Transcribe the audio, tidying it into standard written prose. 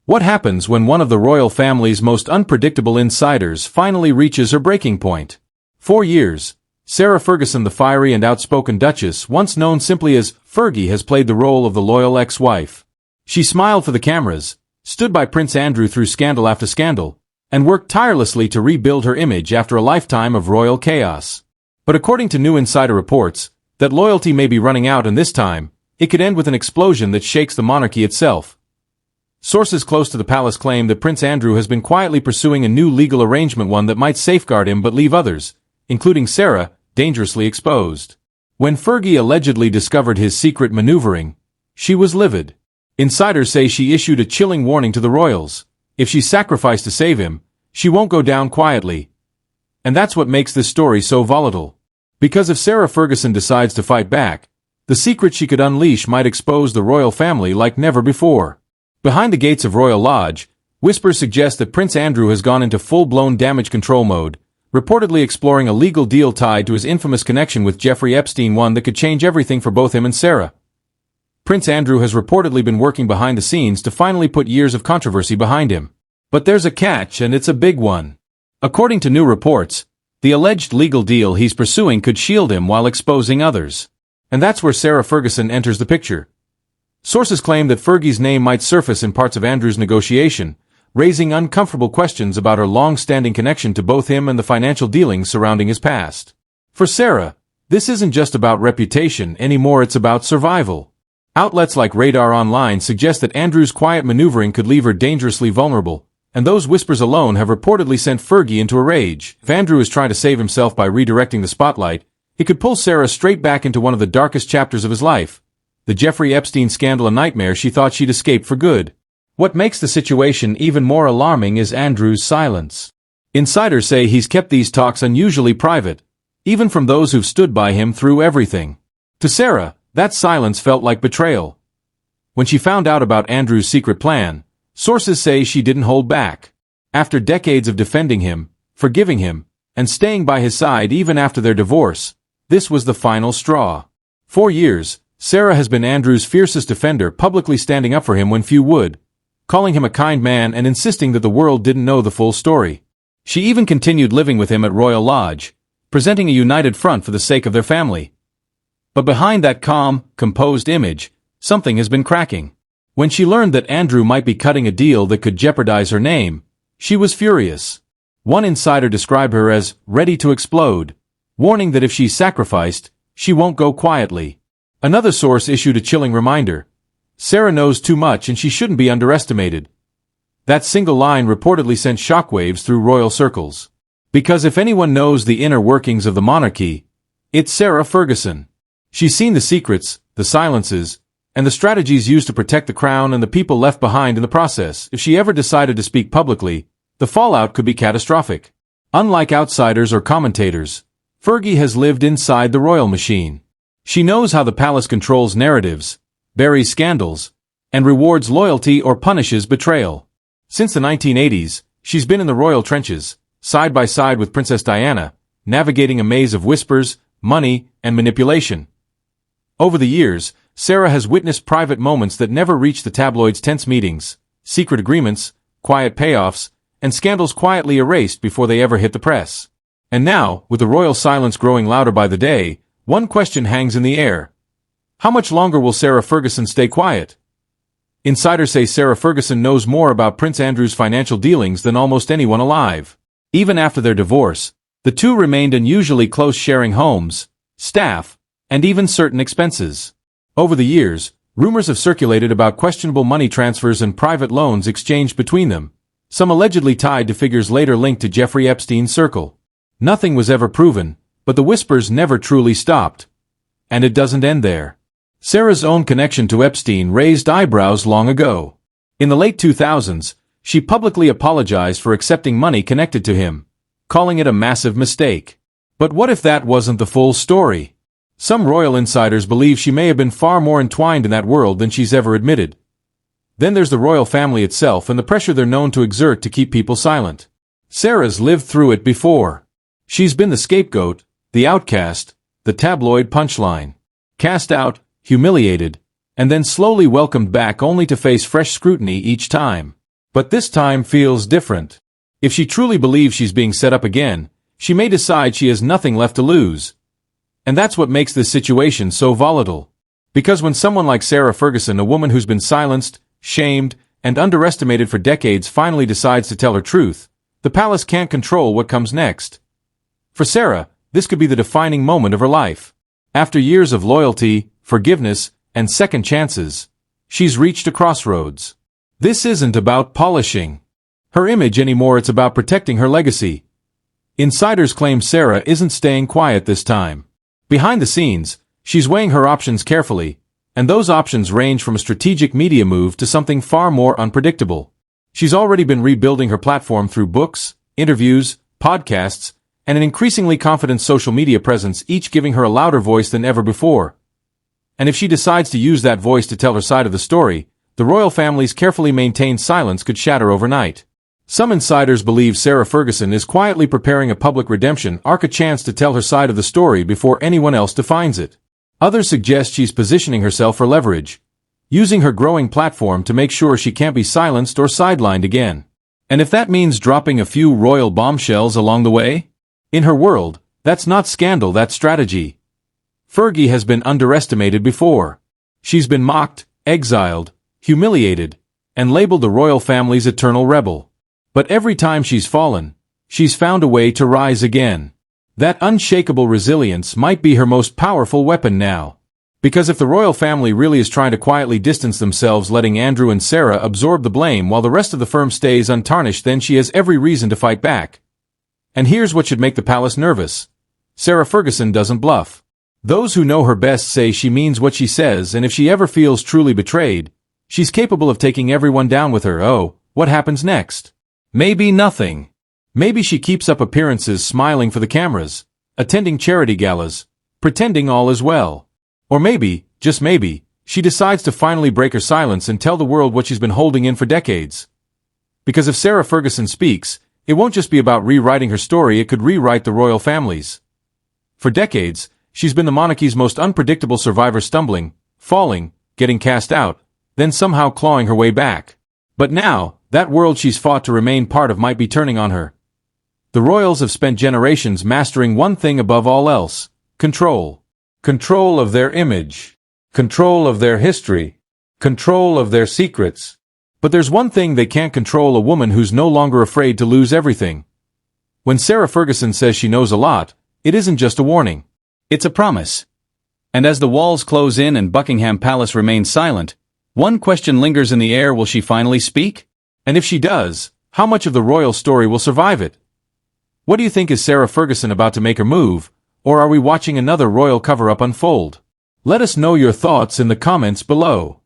What happens when one of the royal family's most unpredictable insiders finally reaches her breaking point? 4 years. Sarah Ferguson, the fiery and outspoken Duchess, once known simply as Fergie, has played the role of the loyal ex-wife. She smiled for the cameras, stood by Prince Andrew through scandal after scandal, and worked tirelessly to rebuild her image after a lifetime of royal chaos. But according to new insider reports, that loyalty may be running out, and this time, it could end with an explosion that shakes the monarchy itself. Sources close to the palace claim that Prince Andrew has been quietly pursuing a new legal arrangement, one that might safeguard him but leave others, including Sarah, dangerously exposed. When Fergie allegedly discovered his secret maneuvering, she was livid. Insiders say she issued a chilling warning to the royals: if she sacrificed to save him, she won't go down quietly. And that's what makes this story so volatile. Because if Sarah Ferguson decides to fight back, the secret she could unleash might expose the royal family like never before. Behind the gates of Royal Lodge, whispers suggest that Prince Andrew has gone into full-blown damage control mode, reportedly exploring a legal deal tied to his infamous connection with Jeffrey Epstein, one that could change everything for both him and Sarah. Prince Andrew has reportedly been working behind the scenes to finally put years of controversy behind him. But there's a catch, and it's a big one. According to new reports, the alleged legal deal he's pursuing could shield him while exposing others. And that's where Sarah Ferguson enters the picture. Sources claim that Fergie's name might surface in parts of Andrew's negotiation, raising uncomfortable questions about her long-standing connection to both him and the financial dealings surrounding his past. For Sarah, this isn't just about reputation anymore, it's about survival. Outlets like Radar Online suggest that Andrew's quiet maneuvering could leave her dangerously vulnerable, and those whispers alone have reportedly sent Fergie into a rage. If Andrew is trying to save himself by redirecting the spotlight, he could pull Sarah straight back into one of the darkest chapters of his life. The Jeffrey Epstein scandal, a nightmare she thought she'd escaped for good. What makes the situation even more alarming is Andrew's silence. Insiders say he's kept these talks unusually private, even from those who've stood by him through everything. To Sarah, that silence felt like betrayal. When she found out about Andrew's secret plan, sources say she didn't hold back. After decades of defending him, forgiving him, and staying by his side even after their divorce, this was the final straw. 4 years, Sarah has been Andrew's fiercest defender, publicly standing up for him when few would, calling him a kind man and insisting that the world didn't know the full story. She even continued living with him at Royal Lodge, presenting a united front for the sake of their family. But behind that calm, composed image, something has been cracking. When she learned that Andrew might be cutting a deal that could jeopardize her name, she was furious. One insider described her as ready to explode, warning that if she's sacrificed, she won't go quietly. Another source issued a chilling reminder: Sarah knows too much and she shouldn't be underestimated. That single line reportedly sent shockwaves through royal circles. Because if anyone knows the inner workings of the monarchy, it's Sarah Ferguson. She's seen the secrets, the silences, and the strategies used to protect the crown and the people left behind in the process. If she ever decided to speak publicly, the fallout could be catastrophic. Unlike outsiders or commentators, Fergie has lived inside the royal machine. She knows how the palace controls narratives, buries scandals, and rewards loyalty or punishes betrayal. Since the 1980s, she's been in the royal trenches, side by side with Princess Diana, navigating a maze of whispers, money, and manipulation. Over the years, Sarah has witnessed private moments that never reached the tabloids' tense meetings, secret agreements, quiet payoffs, and scandals quietly erased before they ever hit the press. And now, with the royal silence growing louder by the day, one question hangs in the air. How much longer will Sarah Ferguson stay quiet? Insiders say Sarah Ferguson knows more about Prince Andrew's financial dealings than almost anyone alive. Even after their divorce, the two remained unusually close, sharing homes, staff, and even certain expenses. Over the years, rumors have circulated about questionable money transfers and private loans exchanged between them, some allegedly tied to figures later linked to Jeffrey Epstein's circle. Nothing was ever proven, but the whispers never truly stopped. And it doesn't end there. Sarah's own connection to Epstein raised eyebrows long ago. In the late 2000s, she publicly apologized for accepting money connected to him, calling it a massive mistake. But what if that wasn't the full story? Some royal insiders believe she may have been far more entwined in that world than she's ever admitted. Then there's the royal family itself and the pressure they're known to exert to keep people silent. Sarah's lived through it before. She's been the scapegoat, the outcast, the tabloid punchline. Cast out, humiliated, and then slowly welcomed back only to face fresh scrutiny each time. But this time feels different. If she truly believes she's being set up again, she may decide she has nothing left to lose. And that's what makes this situation so volatile. Because when someone like Sarah Ferguson, a woman who's been silenced, shamed, and underestimated for decades, finally decides to tell her truth, the palace can't control what comes next. For Sarah, this could be the defining moment of her life. After years of loyalty, forgiveness, and second chances, she's reached a crossroads. This isn't about polishing her image anymore, it's about protecting her legacy. Insiders claim Sarah isn't staying quiet this time. Behind the scenes, she's weighing her options carefully, and those options range from a strategic media move to something far more unpredictable. She's already been rebuilding her platform through books, interviews, podcasts, and an increasingly confident social media presence, each giving her a louder voice than ever before. And if she decides to use that voice to tell her side of the story, the royal family's carefully maintained silence could shatter overnight. Some insiders believe Sarah Ferguson is quietly preparing a public redemption arc, a chance to tell her side of the story before anyone else defines it. Others suggest she's positioning herself for leverage, using her growing platform to make sure she can't be silenced or sidelined again. And if that means dropping a few royal bombshells along the way? In her world, that's not scandal, that's strategy. Fergie has been underestimated before. She's been mocked, exiled, humiliated, and labeled the royal family's eternal rebel. But every time she's fallen, she's found a way to rise again. That unshakable resilience might be her most powerful weapon now. Because if the royal family really is trying to quietly distance themselves, letting Andrew and Sarah absorb the blame while the rest of the firm stays untarnished, then she has every reason to fight back. And here's what should make the palace nervous. Sarah Ferguson doesn't bluff. Those who know her best say she means what she says, and if she ever feels truly betrayed, she's capable of taking everyone down with her. Oh, what happens next? Maybe nothing. Maybe she keeps up appearances, smiling for the cameras, attending charity galas, pretending all is well. Or maybe, just maybe, she decides to finally break her silence and tell the world what she's been holding in for decades. Because if Sarah Ferguson speaks, it won't just be about rewriting her story, it could rewrite the royal family's. For decades, she's been the monarchy's most unpredictable survivor, stumbling, falling, getting cast out, then somehow clawing her way back. But now, that world she's fought to remain part of might be turning on her. The royals have spent generations mastering one thing above all else: control. Control of their image. Control of their history. Control of their secrets. But there's one thing they can't control: a woman who's no longer afraid to lose everything. When Sarah Ferguson says she knows a lot, it isn't just a warning. It's a promise. And as the walls close in and Buckingham Palace remains silent, one question lingers in the air: will she finally speak? And if she does, how much of the royal story will survive it? What do you think? Is Sarah Ferguson about to make her move, or are we watching another royal cover-up unfold? Let us know your thoughts in the comments below.